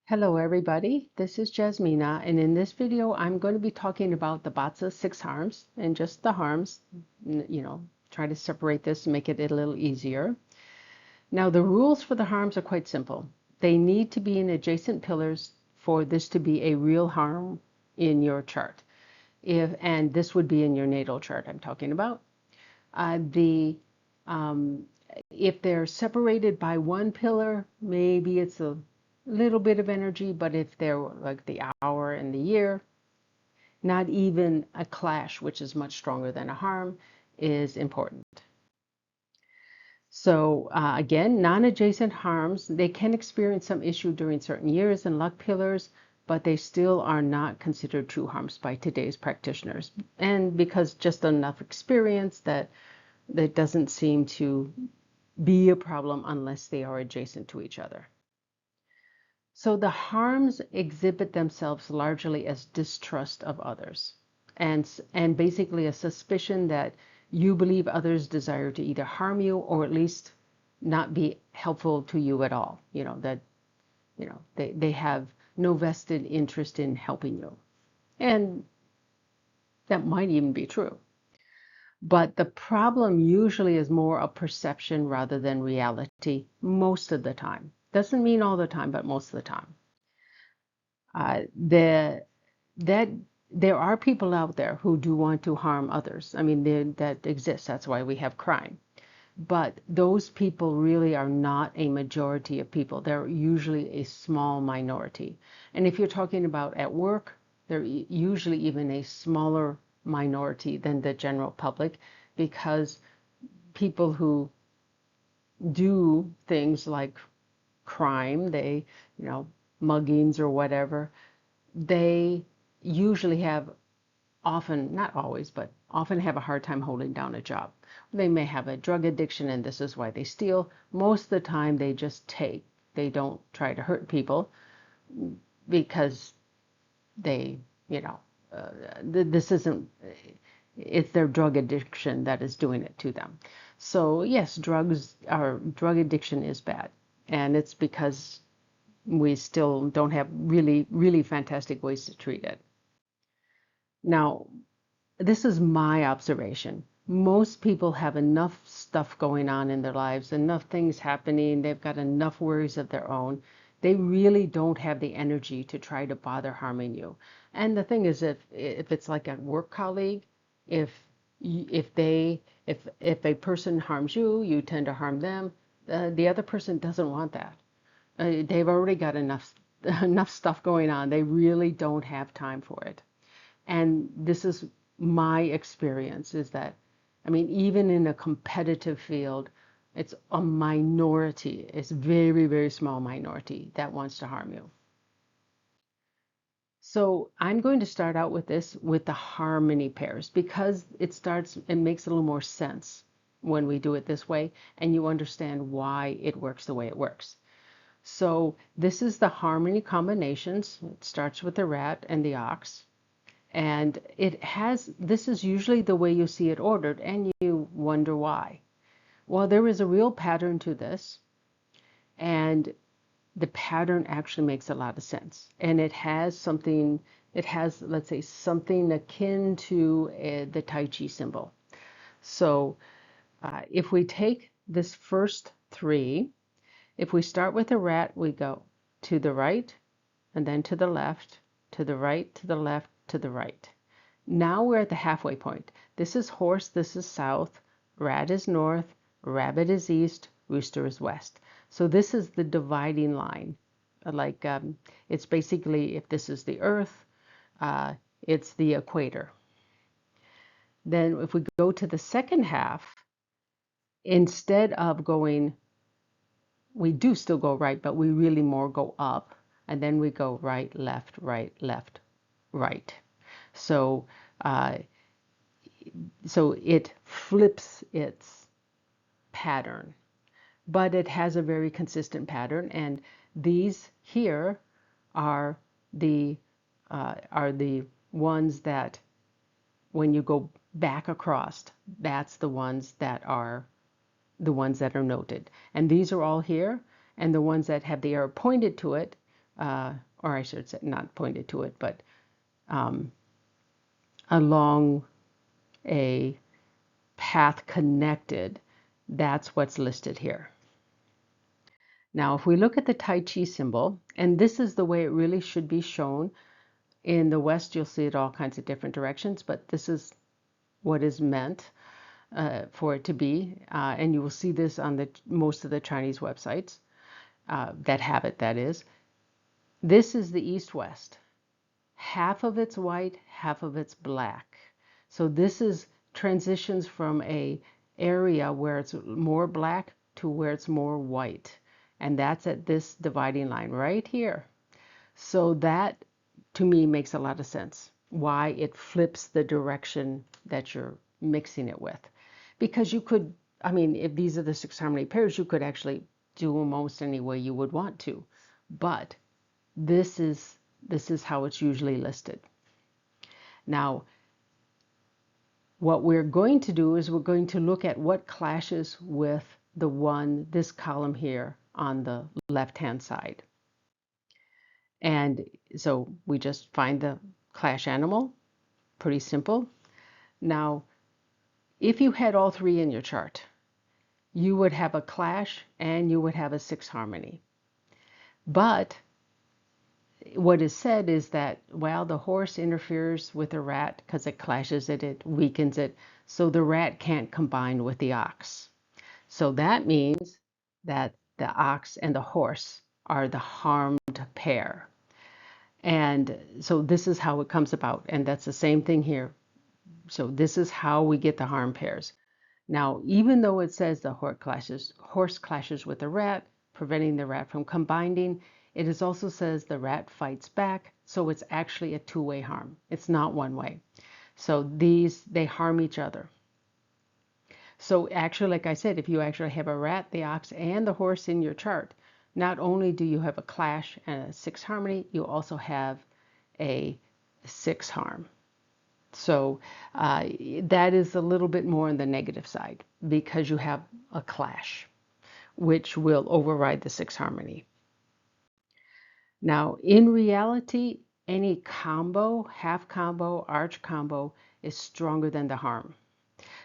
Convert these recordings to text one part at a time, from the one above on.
Hello everybody, this is Jasmina, and in this video I'm going to be talking about the BaZi 6 harms and just the harms, try to separate this and make it a little easier. Now the rules for the harms are quite simple. They need to be in adjacent pillars for this to be a real harm in your chart. And this would be in your natal chart I'm talking about. If they're separated by one pillar, maybe it's a little bit of energy, but if they're like the hour and the year, not even a clash, which is much stronger than a harm, is important. So again, non-adjacent harms, they can experience some issue during certain years and luck pillars, but they still are not considered true harms by today's practitioners. And because just enough experience that doesn't seem to be a problem unless they are adjacent to each other. So the harms exhibit themselves largely as distrust of others and basically a suspicion that you believe others desire to either harm you or at least not be helpful to you at all. They have no vested interest in helping you. And that might even be true. But the problem usually is more a perception rather than reality most of the time. Doesn't mean all the time, but most of the time. There are people out there who do want to harm others. I mean, that exists. That's why we have crime. But those people really are not a majority of people. They're usually a small minority. And if you're talking about at work, they're usually even a smaller minority than the general public, because people who do things like crime, muggings or whatever, they usually have often, not always, but often have a hard time holding down a job. They may have a drug addiction and this is why they steal. Most of the time they just take. They don't try to hurt people because this isn't, it's their drug addiction that is doing it to them. So yes, drug addiction is bad. And it's because we still don't have really, really fantastic ways to treat it. Now, this is my observation. Most people have enough stuff going on in their lives, enough things happening, they've got enough worries of their own. They really don't have the energy to try to bother harming you. And the thing is, if it's like a work colleague, if a person harms you, you tend to harm them. The other person doesn't want that. They've already got enough stuff going on. They really don't have time for it. And this is my experience, is that, I mean, even in a competitive field, it's a minority, it's very, very small minority that wants to harm you. So I'm going to start out with this with the harmony pairs, because it makes a little more sense when we do it this way and you understand why it works the way it works. So this is the harmony combinations. It starts with the rat and the ox. And this is usually the way you see it ordered, and you wonder why. Well, there is a real pattern to this, and the pattern actually makes a lot of sense. And it has, let's say, something akin to the Tai Chi symbol. So if we take this first three, if we start with the rat, we go to the right, and then to the left, to the right, to the left, to the right. Now we're at the halfway point. This is horse, this is south, rat is north, rabbit is east, rooster is west. So this is the dividing line. It's basically, if this is the earth, it's the equator. Then if we go to the second half, instead of going, we do still go right, but we really more go up, and then we go right, left, right. So it flips its pattern, but it has a very consistent pattern, and these here are the ones that, when you go back across, that's the ones that are noted. And these are all here, and the ones that have the arrow pointed to it or I should say not pointed to it, but um, along a path connected, that's what's listed here. Now, if we look at the Tai Chi symbol, and this is the way it really should be shown. In the West, you'll see it all kinds of different directions, but this is what is meant for it to be. And you will see this on most of the Chinese websites that have it, that is. This is the East-West. Half of it's white, half of it's black. So this is transitions from a area where it's more black to where it's more white. And that's at this dividing line right here. So that, to me, makes a lot of sense. Why it flips the direction that you're mixing it with. Because you could, I mean, if these are the 6 harmony pairs, you could actually do them almost any way you would want to. But this is how it's usually listed. Now, what we're going to do is we're going to look at what clashes with this column here on the left-hand side. And so we just find the clash animal, pretty simple. Now, if you had all 3 in your chart, you would have a clash and you would have a 6 harmony. But what is said is that, well, the horse interferes with the rat because it clashes it, it weakens it, so the rat can't combine with the ox. So that means that the ox and the horse are the harmed pair. And so this is how it comes about. And that's the same thing here. So this is how we get the harm pairs. Now, even though it says the horse clashes with the rat, preventing the rat from combining, it also says the rat fights back. So it's actually a two-way harm. It's not one way. So they harm each other. So actually, like I said, if you actually have a rat, the ox, and the horse in your chart, not only do you have a clash and a 6 harmony, you also have a 6 harm. So that is a little bit more on the negative side because you have a clash, which will override the 6 harmony. Now, in reality, any combo, half combo, arch combo is stronger than the harm.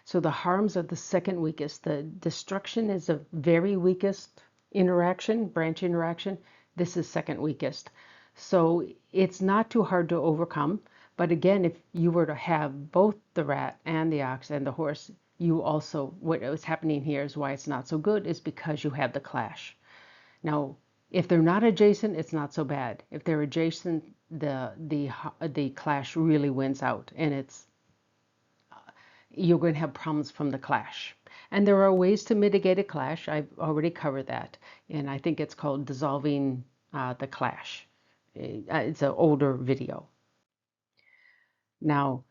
So the harms are the second weakest. The destruction is the very weakest interaction, branch interaction. This is second weakest. So it's not too hard to overcome. But again, if you were to have both the rat and the ox and the horse, what is happening here is why it's not so good is because you have the clash. Now, if they're not adjacent, it's not so bad. If they're adjacent, the clash really wins out, and you're going to have problems from the clash. And there are ways to mitigate a clash. I've already covered that. And I think it's called dissolving the clash. It's an older video. Now,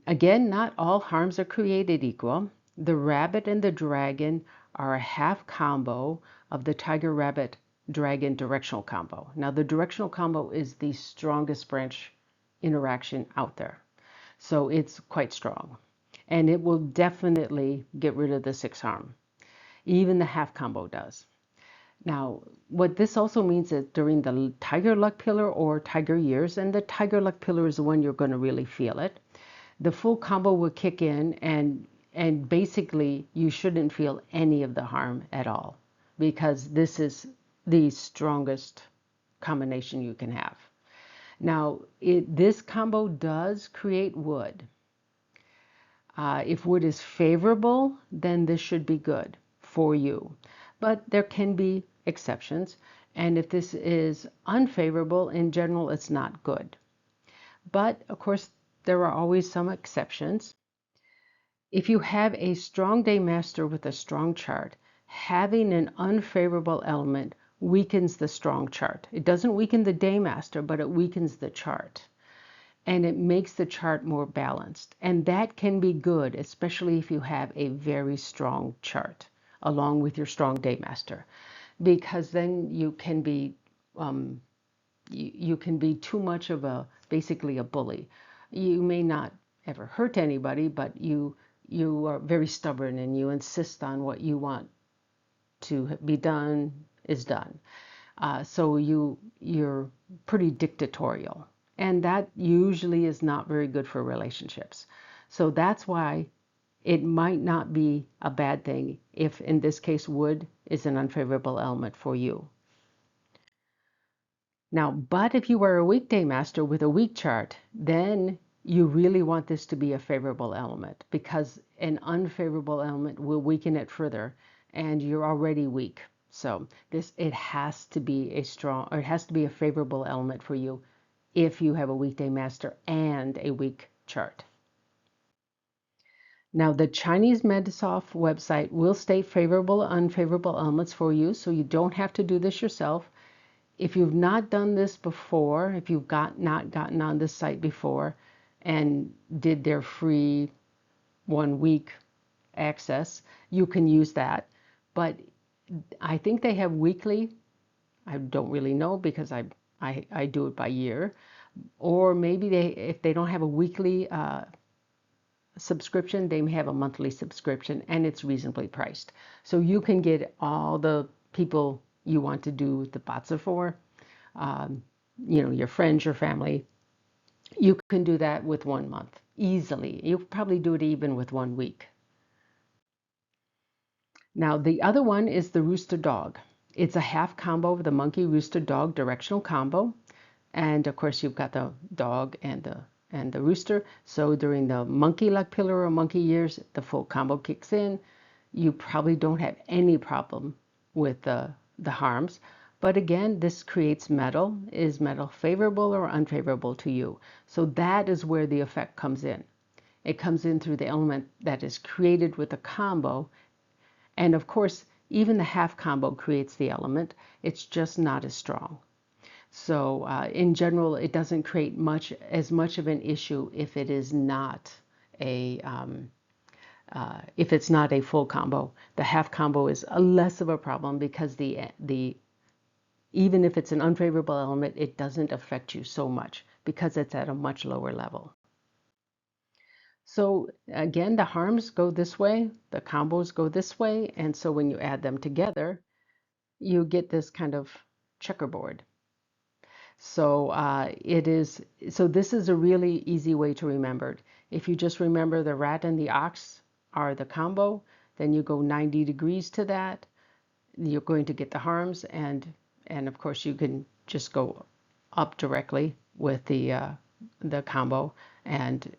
again, not all harms are created equal. The rabbit and the dragon are a half combo of the tiger rabbit dragon directional combo. Now, the directional combo is the strongest branch interaction out there. So it's quite strong. And it will definitely get rid of the 6 harm. Even the half combo does. Now, what this also means is during the tiger luck pillar or tiger years, and the tiger luck pillar is the one you're going to really feel it, the full combo will kick in, and basically you shouldn't feel any of the harm at all because this is the strongest combination you can have. Now, this combo does create wood. If wood is favorable, then this should be good for you. But there can be exceptions. And if this is unfavorable, in general, it's not good. But of course, there are always some exceptions. If you have a strong day master with a strong chart, having an unfavorable element weakens the strong chart. It doesn't weaken the day master, but it weakens the chart. And it makes the chart more balanced. And that can be good, especially if you have a very strong chart along with your strong day master, because then you can be too much of basically a bully. You may not ever hurt anybody, but you are very stubborn and you insist on what you want to be done is done. So you're pretty dictatorial, and that usually is not very good for relationships. So that's why it might not be a bad thing if, in this case, wood is an unfavorable element for you. Now, but if you are a weekday master with a weak chart, then you really want this to be a favorable element, because an unfavorable element will weaken it further, and you're already weak. So it has to be a strong, or it has to be a favorable element for you if you have a weekday master and a weak chart. Now, the Chinese Medisoft website will state favorable and unfavorable elements for you, so you don't have to do this yourself. If you've not done this before, if you've not gotten on this site before and did their free 1 week access, you can use that. But I think they have weekly. I don't really know, because I do it by year. Or maybe if they don't have a weekly subscription, they may have a monthly subscription, and it's reasonably priced. So you can get all the people you want to do the BaZi for, your friends, your family. You can do that with 1 month easily. You probably do it even with 1 week. Now, the other one is the rooster dog. It's a half combo of the monkey rooster dog directional combo. And of course, you've got the dog and the rooster. So during the monkey luck pillar or monkey years, the full combo kicks in. You probably don't have any problem with the harms. But again, this creates metal. Is metal favorable or unfavorable to you? So that is where the effect comes in. It comes in through the element that is created with the combo. And of course, even the half combo creates the element. It's just not as strong. So in general, it doesn't create as much of an issue if it is not if it's not a full combo. The half combo is less of a problem, because even if it's an unfavorable element, it doesn't affect you so much because it's at a much lower level. So again, the harms go this way, the combos go this way, and so when you add them together, you get this kind of checkerboard. So this is a really easy way to remember it. If you just remember the rat and the ox are the combo, then you go 90 degrees to that. You're going to get the harms, and of course you can just go up directly with the combo, and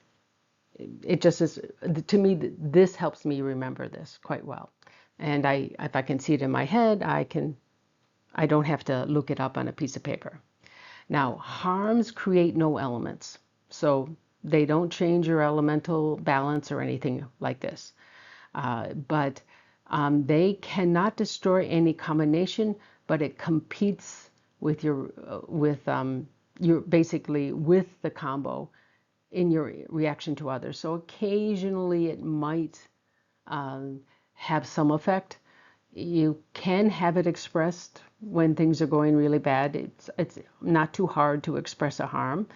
it just is, to me, this helps me remember this quite well. And if I can see it in my head, I don't have to look it up on a piece of paper. Now, harms create no elements, so they don't change your elemental balance or anything like this. But they cannot destroy any combination, but it competes with your basically with the combo in your reaction to others. So occasionally it might have some effect. You can have it expressed when things are going really bad. It's not too hard to express a harm,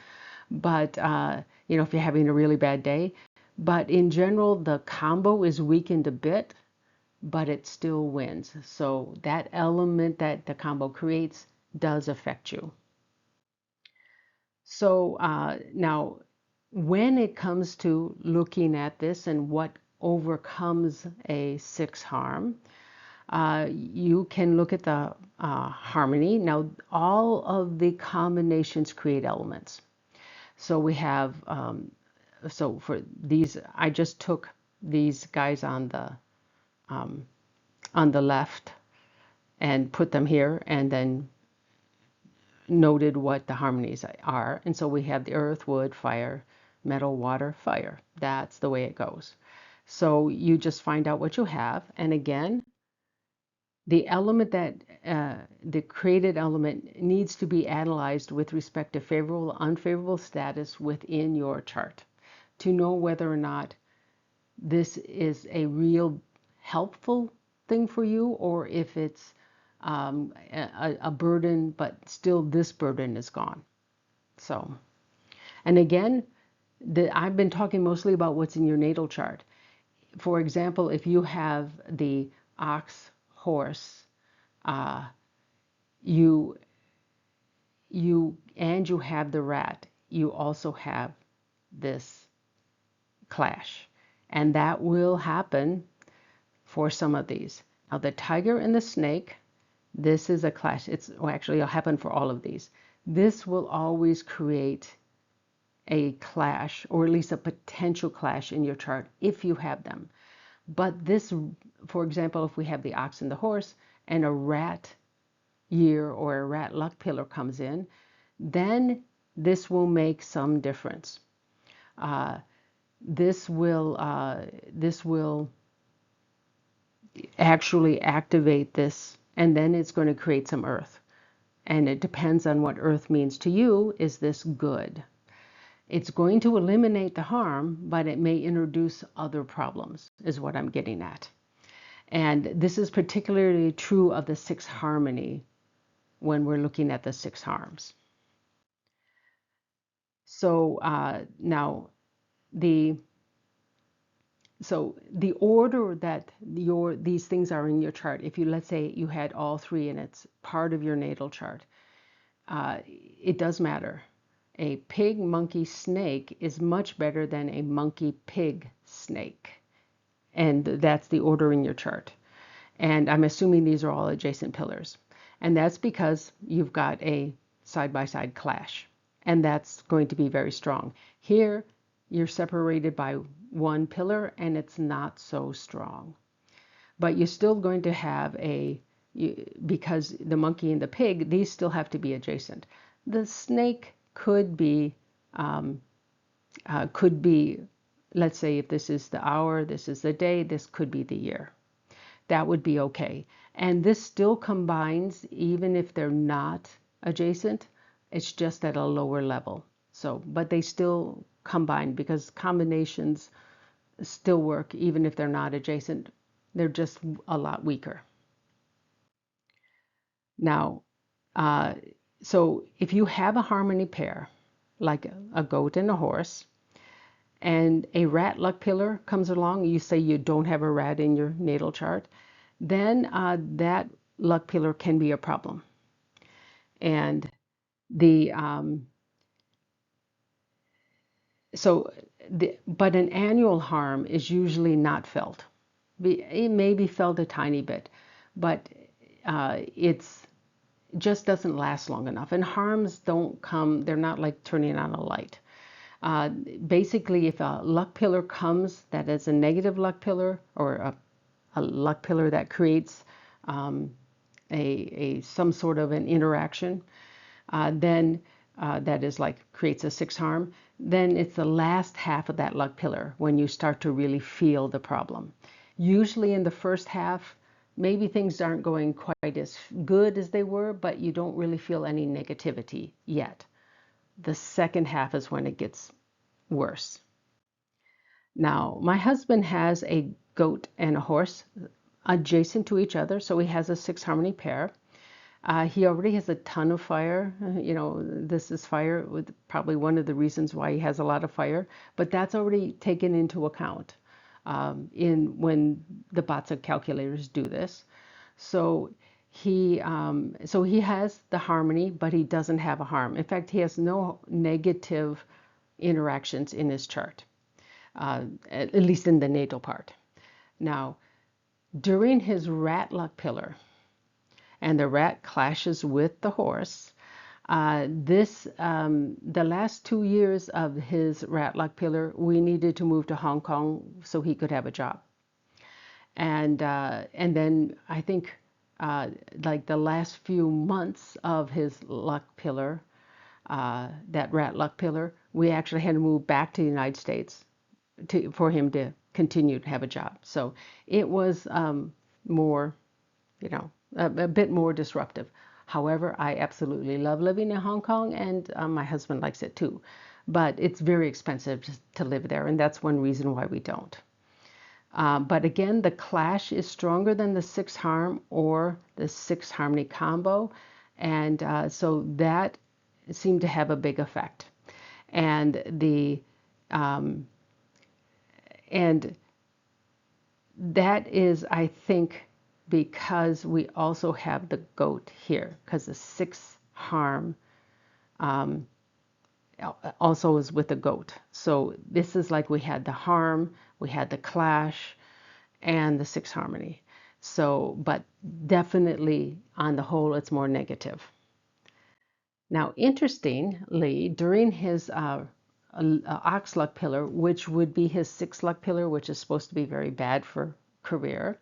but if you're having a really bad day. But in general, the combo is weakened a bit, but it still wins. So that element that the combo creates does affect you. So now, when it comes to looking at this and what overcomes a 6 harm, you can look at the harmony. Now, all of the combinations create elements. So we have, so for these, I just took these guys on the left and put them here, and then noted what the harmonies are. And so we have the earth, wood, fire, metal, water, fire. That's the way it goes. So you just find out what you have. And again, the element the created element needs to be analyzed with respect to favorable, unfavorable status within your chart to know whether or not this is a real helpful thing for you, or if it's a burden, but still this burden is gone. So, and again, I've been talking mostly about what's in your natal chart. For example, if you have the ox, horse, you you have the rat, you also have this clash. And that will happen for some of these. Now the tiger and the snake, this is a clash. Actually it'll happen for all of these. This will always create a clash, or at least a potential clash in your chart if you have them. But this, for example, if we have the ox and the horse and a rat year or a rat luck pillar comes in, then this will make some difference. This will actually activate this, and then it's going to create some earth. And it depends on what earth means to you. Is this good? It's going to eliminate the harm, but it may introduce other problems, is what I'm getting at. And this is particularly true of the sixth harmony when we're looking at the six harms. So now the order that these things are in your chart, if you, let's say you had all three and it's part of your natal chart, it does matter. A pig, monkey, snake is much better than a monkey, pig, snake. And that's the order in your chart. And I'm assuming these are all adjacent pillars. And that's because you've got a side-by-side clash. And that's going to be very strong. Here, you're separated by one pillar and it's not so strong. But you're still going to have because the monkey and the pig, these still have to be adjacent. The snake could be, let's say if this is the hour, this is the day, this could be the year. That would be okay. And this still combines even if they're not adjacent. It's just at a lower level. So, but they still combine because combinations still work even if they're not adjacent. They're just a lot weaker. Now, so if you have a harmony pair, like a goat and a horse, and a rat luck pillar comes along, you say you don't have a rat in your natal chart, then that luck pillar can be a problem. And but an annual harm is usually not felt. It may be felt a tiny bit, but it's just doesn't last long enough. And harms don't come, they're not like turning on a light. Basically, if a luck pillar comes that is a negative luck pillar, or a luck pillar that creates some sort of an interaction, then that is like creates a six harm, then it's the last half of that luck pillar when you start to really feel the problem. Usually in the first half, maybe things aren't going quite as good as they were, but you don't really feel any negativity yet. The second half is when it gets worse. Now, my husband has a goat and a horse adjacent to each other, so he has a six harmony pair. He already has a ton of fire. This is fire, with probably one of the reasons why he has a lot of fire, but that's already taken into account when the BaZi calculators do this. So he has the harmony, but he doesn't have a harm. In fact, he has no negative interactions in his chart, at least in the natal part. Now, during his rat luck pillar, and the rat clashes with the horse, the last 2 years of his rat luck pillar, we needed to move to Hong Kong so he could have a job. And then I think like the last few months of his luck pillar, that rat luck pillar, we actually had to move back to the United States for him to continue to have a job. So it was more, a bit more disruptive. However, I absolutely love living in Hong Kong, and my husband likes it too. But it's very expensive to live there, and that's one reason why we don't. But again, the clash is stronger than the six harm or the six harmony combo, and so that seemed to have a big effect. And and that is, I think, because we also have the goat here, because the sixth harm also is with the goat. So this is like we had the harm, we had the clash, and the sixth harmony. So, but definitely on the whole, it's more negative. Now, interestingly, during his ox luck pillar, which would be his sixth luck pillar, which is supposed to be very bad for career,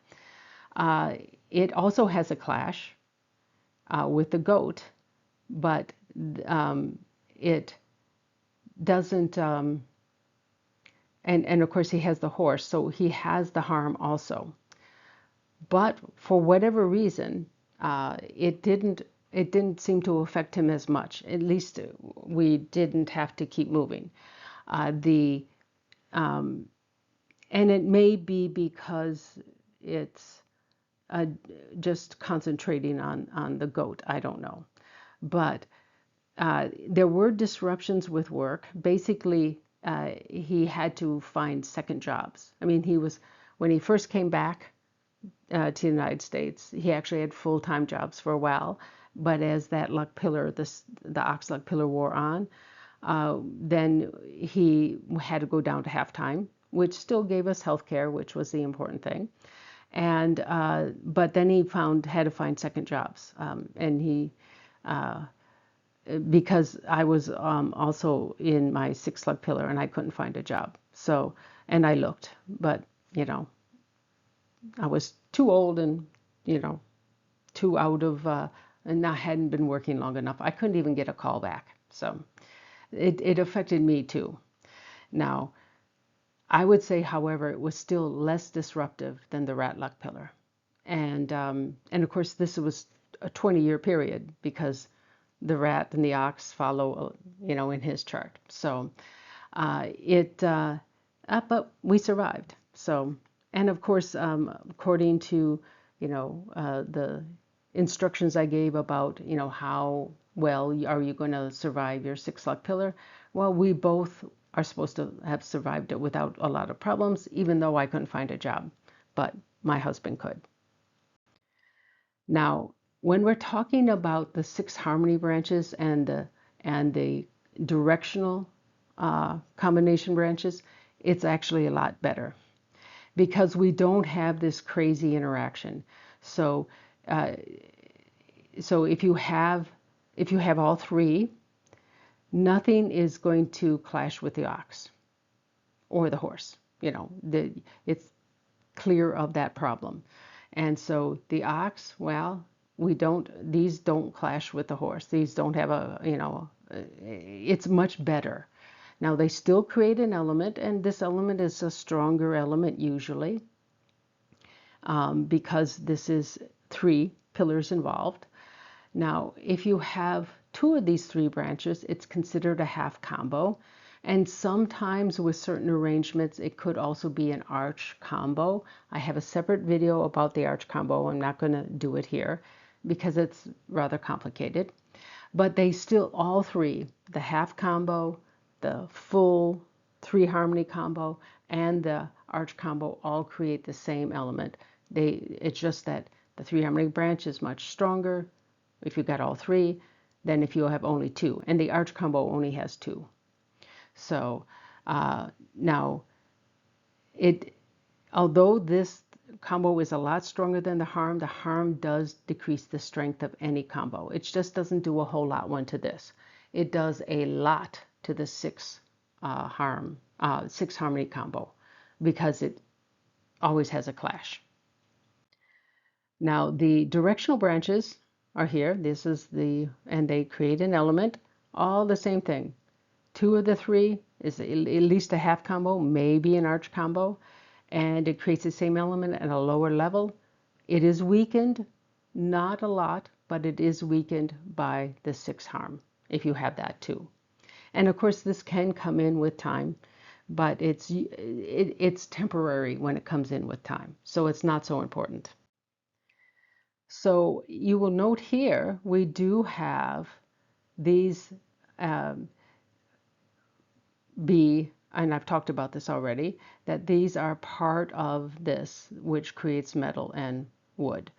uh, it also has a clash with the goat, but it doesn't. And of course, he has the horse, so he has the harm also. But for whatever reason, it didn't seem to affect him as much. At least we didn't have to keep moving. The And it may be because it's just concentrating on the goat. I don't know, but there were disruptions with work. Basically, he had to find second jobs. I mean, when he first came back to the United States, he actually had full-time jobs for a while. But as that luck pillar, the ox luck pillar wore on, then he had to go down to half-time, which still gave us health care, which was the important thing. And but then he had to find second jobs, and he because I was also in my sixth luck pillar and I couldn't find a job. So, and I looked, but you know, I was too old and you know, too out of, and I hadn't been working long enough. I couldn't even get a call back. So it affected me too. Now, I would say, however, it was still less disruptive than the rat luck pillar. And of course, this was a 20-year period because the rat and the ox follow, in his chart. So but we survived. So, and of course, according to, the instructions I gave about, how well are you going to survive your six luck pillar? Well, we both are supposed to have survived it without a lot of problems, even though I couldn't find a job, but my husband could. Now, when we're talking about the six harmony branches and the directional combination branches, it's actually a lot better because we don't have this crazy interaction. So, uh, so if you have all three, nothing is going to clash with the ox or the horse. It's clear of that problem. And so the ox, well, these don't clash with the horse. These don't have it's much better. Now they still create an element, and this element is a stronger element usually because this is three pillars involved. Now, if you have two of these three branches, it's considered a half combo. And sometimes with certain arrangements, it could also be an arch combo. I have a separate video about the arch combo. I'm not going to do it here because it's rather complicated. But they still, all three, the half combo, the full three harmony combo, and the arch combo all create the same element. It's just that the three harmony branch is much stronger if you got all three than if you have only two. And the arch combo only has two. So now, although this combo is a lot stronger than the harm does decrease the strength of any combo. It just doesn't do a whole lot one to this. It does a lot to the six harmony combo because it always has a clash. Now the directional branches are here. And they create an element, all the same thing. Two of the three is at least a half combo, maybe an arch combo, and it creates the same element at a lower level. It is weakened, not a lot, but it is weakened by the six harm if you have that too. And of course, this can come in with time, but it's temporary when it comes in with time, so it's not so important. So you will note here we do have these and I've talked about this already, that these are part of this, which creates metal and wood.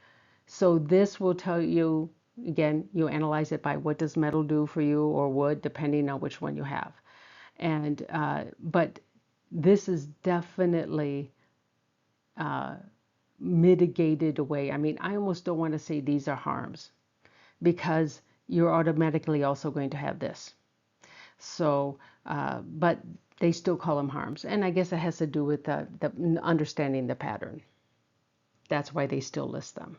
So this will tell you, again, you analyze it by what does metal do for you or wood, depending on which one you have. And but this is definitely mitigated away. I mean, I almost don't want to say these are harms because you're automatically also going to have this. So, but they still call them harms. And I guess it has to do with the understanding the pattern. That's why they still list them.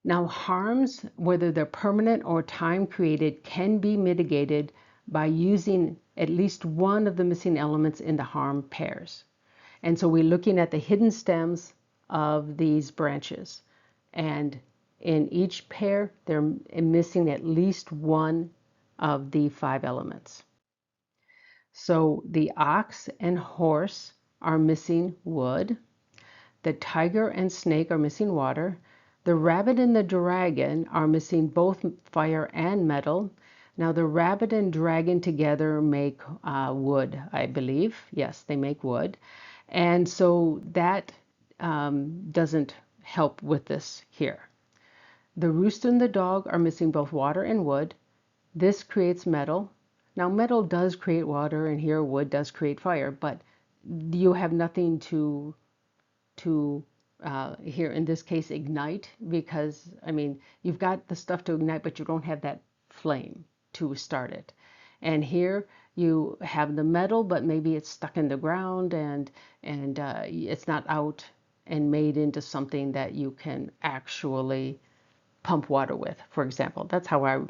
Now, harms, whether they're permanent or time created, can be mitigated by using at least one of the missing elements in the harm pairs. And so we're looking at the hidden stems of these branches. And in each pair, they're missing at least one of the 5 elements. So the ox and horse are missing wood. The tiger and snake are missing water. The rabbit and the dragon are missing both fire and metal. Now, the rabbit and dragon together make wood, I believe. Yes, they make wood. And so that doesn't help with this here. The rooster and the dog are missing both water and wood. This creates metal. Now, metal does create water, and here wood does create fire, but you have nothing to here in this case ignite, because I mean you've got the stuff to ignite but you don't have that flame to start it. And here you have the metal but maybe it's stuck in the ground and it's not out and made into something that you can actually pump water with, for example. That's how I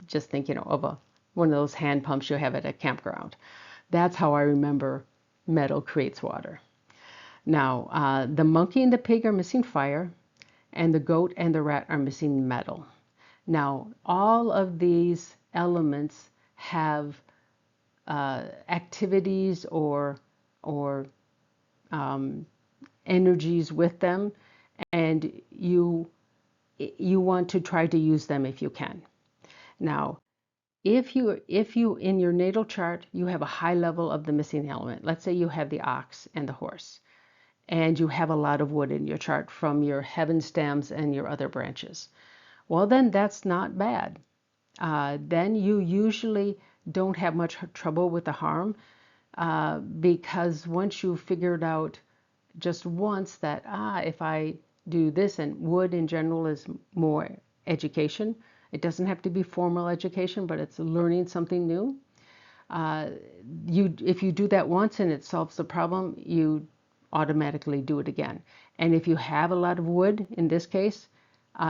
just think, of one of those hand pumps you have at a campground. That's how I remember metal creates water. Now, the monkey and the pig are missing fire, and the goat and the rat are missing metal. Now, all of these elements have activities or energies with them, and you want to try to use them if you can. Now, if you in your natal chart you have a high level of the missing element, let's say you have the ox and the horse, and you have a lot of wood in your chart from your heaven stems and your other branches, well, then that's not bad. Then you usually don't have much trouble with the harm because once you figured out just once that, if I do this, and wood in general is more education. It doesn't have to be formal education, but it's learning something new. If you do that once and it solves the problem, you automatically do it again. And if you have a lot of wood, in this case,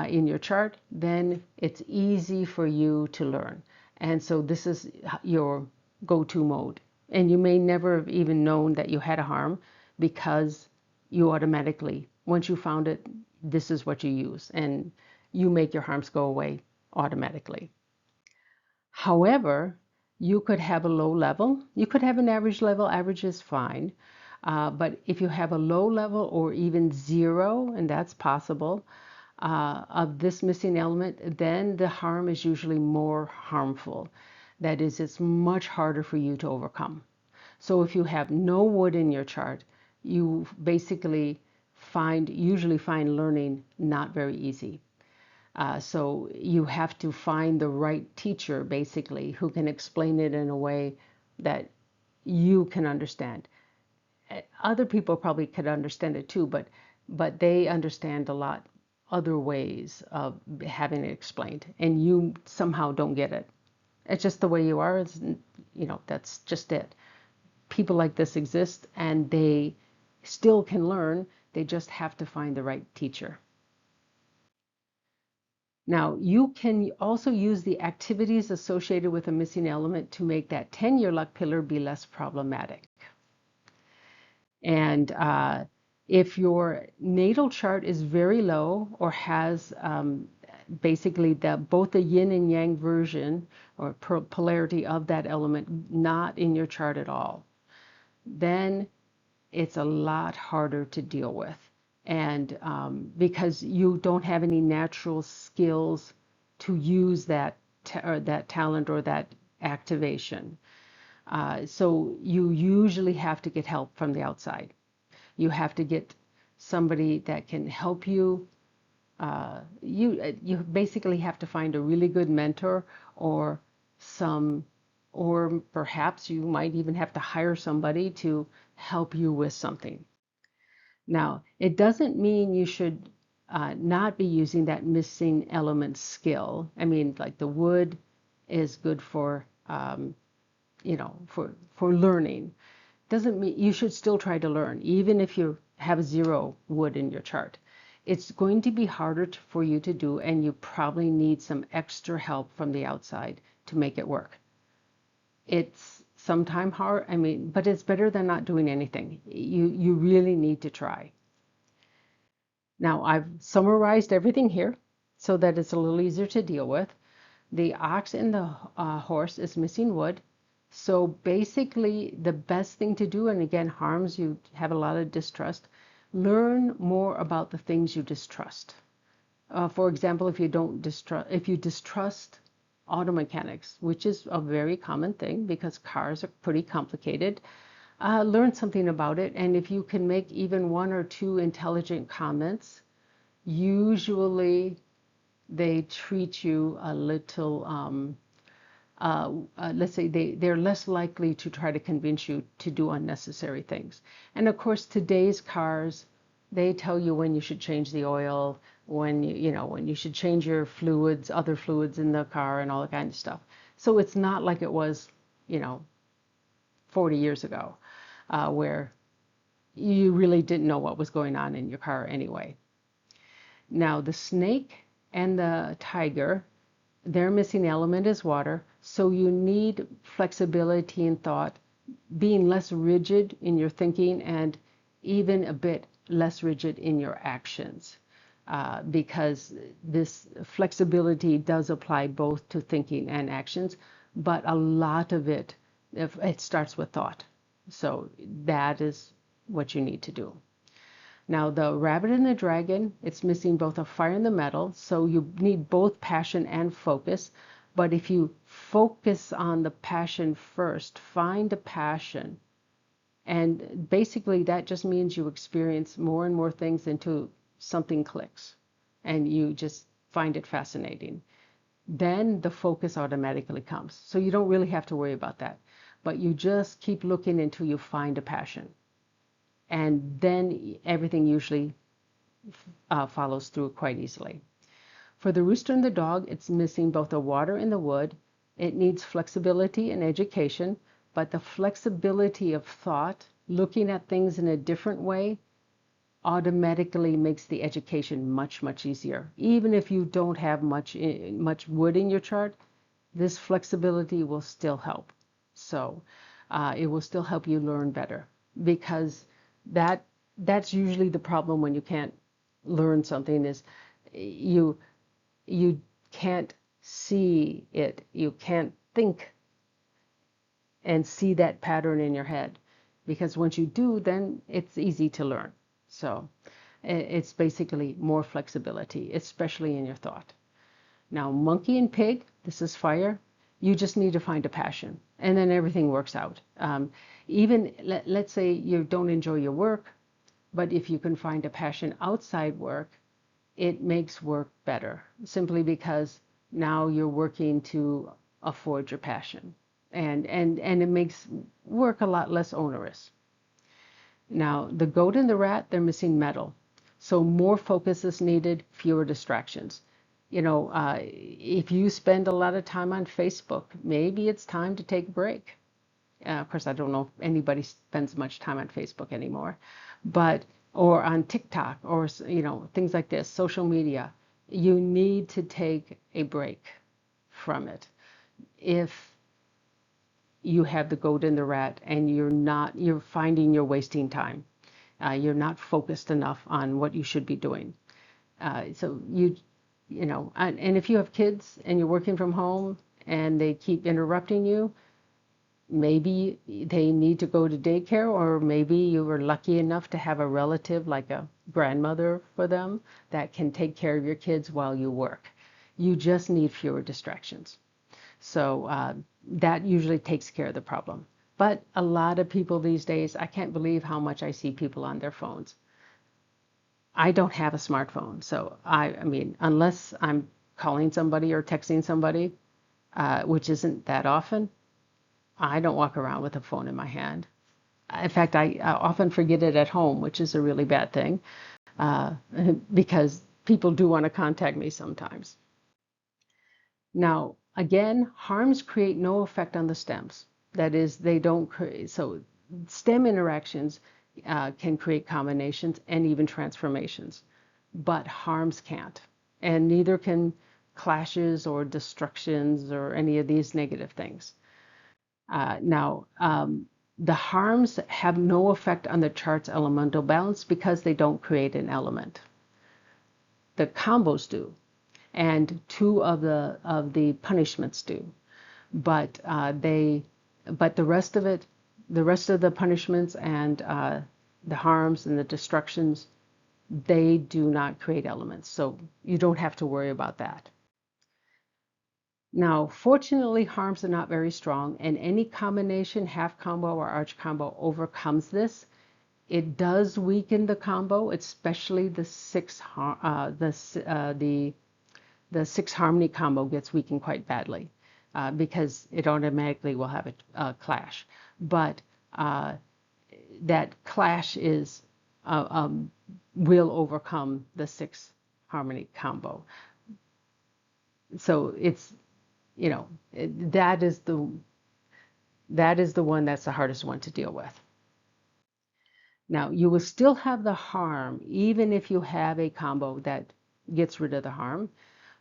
in your chart, then it's easy for you to learn. And so this is your go-to mode. And you may never have even known that you had a harm because you automatically, once you found it, this is what you use. And you make your harms go away automatically. However, you could have a low level. You could have an average level. Average is fine. But if you have a low level or even 0, and that's possible, of this missing element, then the harm is usually more harmful. That is, it's much harder for you to overcome. So if you have no wood in your chart, you basically usually find learning not very easy. So you have to find the right teacher, basically, who can explain it in a way that you can understand. Other people probably could understand it too, but they understand a lot other ways of having it explained, and you somehow don't get it. It's just the way you are. It's, that's just it. People like this exist, and they still can learn. They just have to find the right teacher. Now, you can also use the activities associated with a missing element to make that 10-year luck pillar be less problematic. And if your natal chart is very low or has basically both the yin and yang version or polarity of that element not in your chart at all, then it's a lot harder to deal with. And because you don't have any natural skills to use that talent or that activation. So you usually have to get help from the outside. You have to get somebody that can help you. You basically have to find a really good mentor, or some, or perhaps you might even have to hire somebody to help you with something. Now, it doesn't mean you should not be using that missing element skill. I mean, like the wood is good for, for learning. Doesn't mean you should still try to learn, even if you have zero wood in your chart. It's going to be harder for you to do, and you probably need some extra help from the outside to make it work. It's sometimes hard, I mean, but it's better than not doing anything. You really need to try. Now, I've summarized everything here so that it's a little easier to deal with. The ox and the horse is missing wood. So basically, the best thing to do, and again, harms you have a lot of distrust, learn more about the things you distrust. For example, if you distrust auto mechanics, which is a very common thing because cars are pretty complicated, learn something about it. And if you can make even one or two intelligent comments, usually they treat you a little, let's say they're less likely to try to convince you to do unnecessary things. And of course, today's cars, they tell you when you should change the oil, when you should change your fluids, other fluids in the car, and all that kind of stuff. So it's not like it was, you know, 40 years ago, where you really didn't know what was going on in your car anyway. Now, the snake and the tiger, their missing element is water, so you need flexibility in thought, being less rigid in your thinking, and even a bit less rigid in your actions, because this flexibility does apply both to thinking and actions, but a lot of it starts with thought. So that is what you need to do. Now, the rabbit and the dragon, it's missing both a fire and the metal, so you need both passion and focus. But if you focus on the passion first, find a passion, and basically that just means you experience more and more things until something clicks and you just find it fascinating. Then the focus automatically comes. So you don't really have to worry about that. But you just keep looking until you find a passion. And then everything usually follows through quite easily. For the rooster and the dog, it's missing both the water and the wood. It needs flexibility and education, but the flexibility of thought, looking at things in a different way, automatically makes the education much, much easier. Even if you don't have much wood in your chart, this flexibility will still help. So it will still help you learn better, because that's usually the problem when you can't learn something, is you can't see it. You can't think and see that pattern in your head, because once you do, then it's easy to learn. So it's basically more flexibility, especially in your thought. Now, monkey and pig, this is fire. You just need to find a passion, and then everything works out. Even let's say you don't enjoy your work, but if you can find a passion outside work, it makes work better, simply because now you're working to afford your passion, and it makes work a lot less onerous. Now, the goat and the rat, they're missing metal. So more focus is needed, fewer distractions. If you spend a lot of time on Facebook, maybe it's time to take a break. Of course, I don't know if anybody spends much time on Facebook anymore, or on TikTok, or things like this, social media. You need to take a break from it. If you have the goat and the rat, and you're finding you're wasting time. You're not focused enough on what you should be doing. So and if you have kids and you're working from home and they keep interrupting you, maybe they need to go to daycare, or maybe you were lucky enough to have a relative like a grandmother for them that can take care of your kids while you work. You just need fewer distractions. So that usually takes care of the problem. But a lot of people these days, I can't believe how much I see people on their phones. I don't have a smartphone, so I mean, unless I'm calling somebody or texting somebody, which isn't that often, I don't walk around with a phone in my hand. In fact, I often forget it at home, which is a really bad thing, uh, because people do want to contact me sometimes. Now, again, harms create no effect on the stems. That is, they don't create, so stem interactions can create combinations and even transformations, but harms can't. And neither can clashes or destructions or any of these negative things. Now, the harms have no effect on the chart's elemental balance because they don't create an element. The combos do, and two of the punishments do, but but the rest of it, the rest of the punishments and the harms and the destructions, they do not create elements, so you don't have to worry about that. Now, fortunately, harms are not very strong, and any combination, half combo or arch combo, overcomes this. It does weaken the combo, especially the the six harmony combo gets weakened quite badly because it automatically will have a clash. But that clash is will overcome the six harmony combo. So it's, you know, that is the one that's the hardest one to deal with. Now, you will still have the harm even if you have a combo that gets rid of the harm,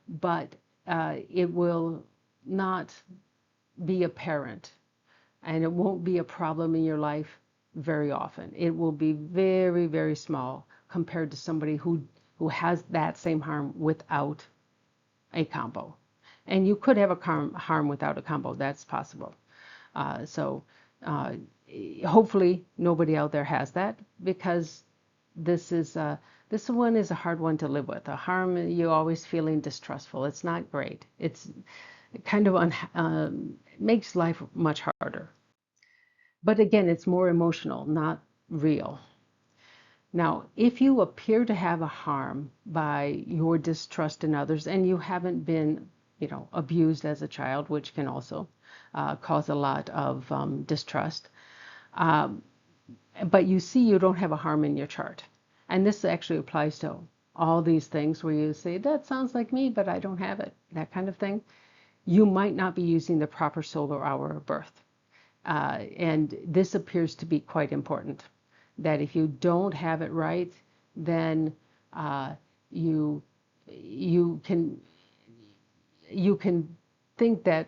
but it will not be apparent and it won't be a problem in your life very often. It will be very, very small compared to somebody who has that same harm without a combo. And you could have a harm without a combo, that's possible. So hopefully nobody out there has that, because this is this one is a hard one to live with. A harm, you always feeling distrustful. It's not great. It's kind of makes life much harder. But again, it's more emotional, not real. Now, if you appear to have a harm by your distrust in others, and you haven't been, you know, abused as a child, which can also cause a lot of distrust, um, but you see you don't have a harm in your chart, and this actually applies to all these things where you say, that sounds like me, but I don't have it, that kind of thing, you might not be using the proper solar hour of birth. And this appears to be quite important, that if you don't have it right, then uh, you you can you can think that,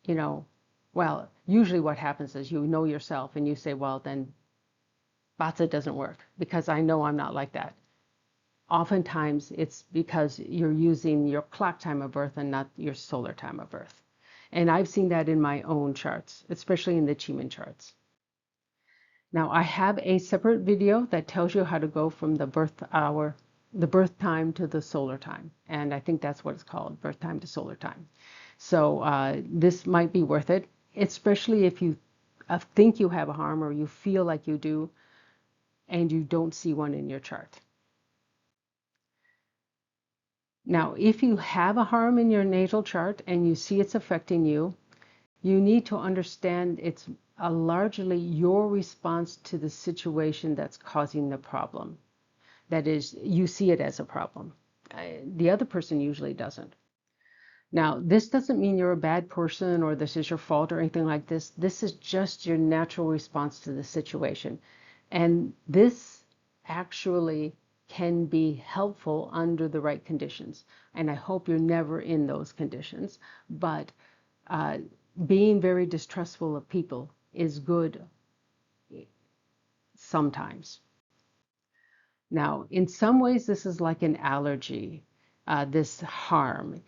you know, well, usually what happens is you know yourself and you say, well, then BaZi doesn't work because I know I'm not like that. Oftentimes it's because you're using your clock time of birth and not your solar time of birth. And I've seen that in my own charts, especially in the Chiman charts. Now, I have a separate video that tells you how to go from the birth hour, the birth time to the solar time. And I think that's what it's called, birth time to solar time. So this might be worth it, especially if you think you have a harm or you feel like you do and you don't see one in your chart. Now, if you have a harm in your natal chart and you see it's affecting you, you need to understand it's largely your response to the situation that's causing the problem. That is, you see it as a problem. The other person usually doesn't. Now, this doesn't mean you're a bad person or this is your fault or anything like this. This is just your natural response to the situation. And this actually can be helpful under the right conditions. And I hope you're never in those conditions. But being very distrustful of people is good sometimes. Now, in some ways, this is like an allergy, this harm.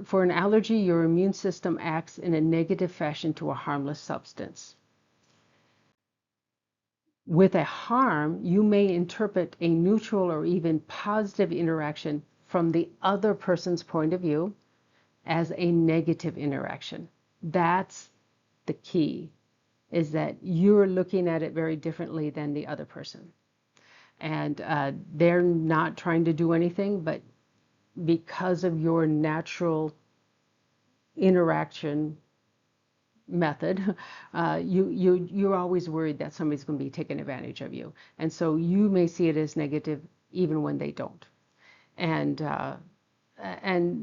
For an allergy, your immune system acts in a negative fashion to a harmless substance. With a harm, you may interpret a neutral or even positive interaction from the other person's point of view as a negative interaction. That's the key, is that you're looking at it very differently than the other person. And they're not trying to do anything, but because of your natural interaction method, you're always worried that somebody's going to be taking advantage of you, and so you may see it as negative even when they don't, and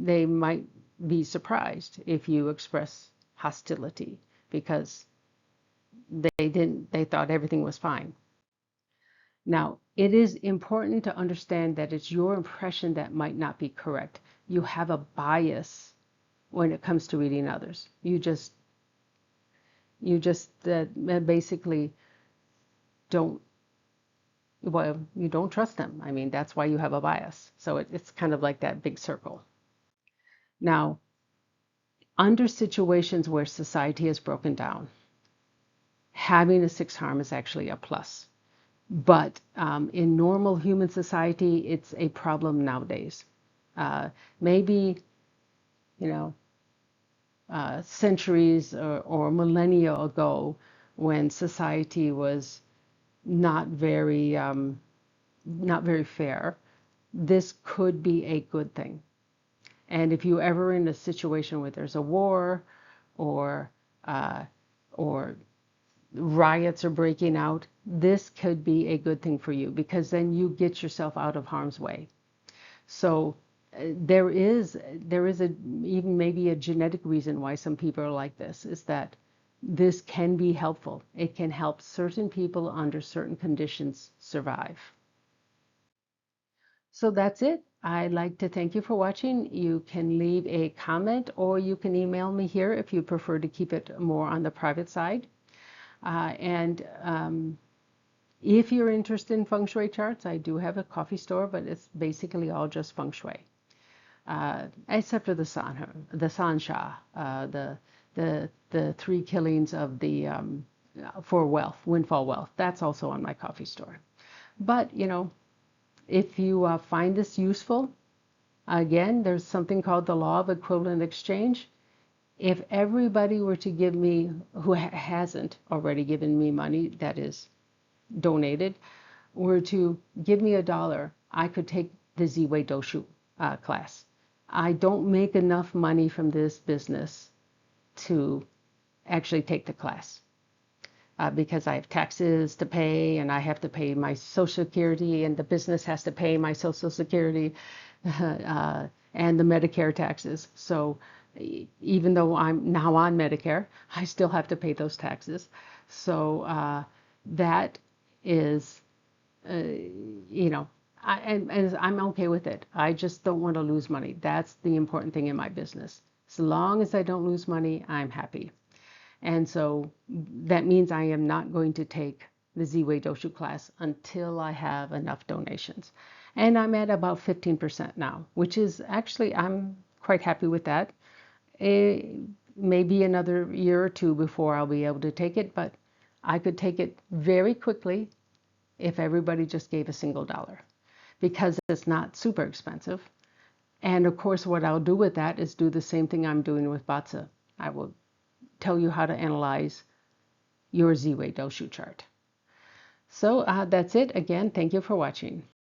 they might be surprised if you express hostility because they thought everything was fine. Now, it is important to understand that it's your impression that might not be correct. You have a bias when it comes to reading others. You just basically don't, well, you don't trust them. I mean, that's why you have a bias. So it's kind of like that big circle. Now, under situations where society is broken down, having a sixth harm is actually a plus. But in normal human society, it's a problem nowadays. Maybe, you know, centuries or millennia ago, when society was not very not very fair, this could be a good thing. And if you ever in a situation where there's a war or uh, or riots are breaking out, this could be a good thing for you because then you get yourself out of harm's way. So there is a even maybe a genetic reason why some people are like this, is that this can be helpful. It can help certain people under certain conditions survive. So that's it. I'd like to thank you for watching. You can leave a comment or you can email me here if you prefer to keep it more on the private side. And if you're interested in feng shui charts, I do have a coffee store, but it's basically all just feng shui, except for the sansha, the three killings of the for wealth, windfall wealth. That's also on my coffee store. But if you find this useful, again, there's something called the law of equivalent exchange. If everybody were to give me, who hasn't already given me money, that is donated, were to give me $1, I could take the Z-Way Doshu class. I don't make enough money from this business to actually take the class because I have taxes to pay and I have to pay my Social Security and the business has to pay my Social Security and the Medicare taxes. So even though I'm now on Medicare, I still have to pay those taxes. So that is, and I'm okay with it. I just don't want to lose money. That's the important thing in my business. As long as I don't lose money, I'm happy. And so that means I am not going to take the Z-Way Doshu class until I have enough donations. And I'm at about 15% now, which is actually, I'm quite happy with that. Maybe another year or two before I'll be able to take it, but I could take it very quickly if everybody just gave a single dollar because it's not super expensive. And of course, what I'll do with that is do the same thing I'm doing with BaZi. I will tell you how to analyze your Z-Way Doshu chart. So that's it. Again, thank you for watching.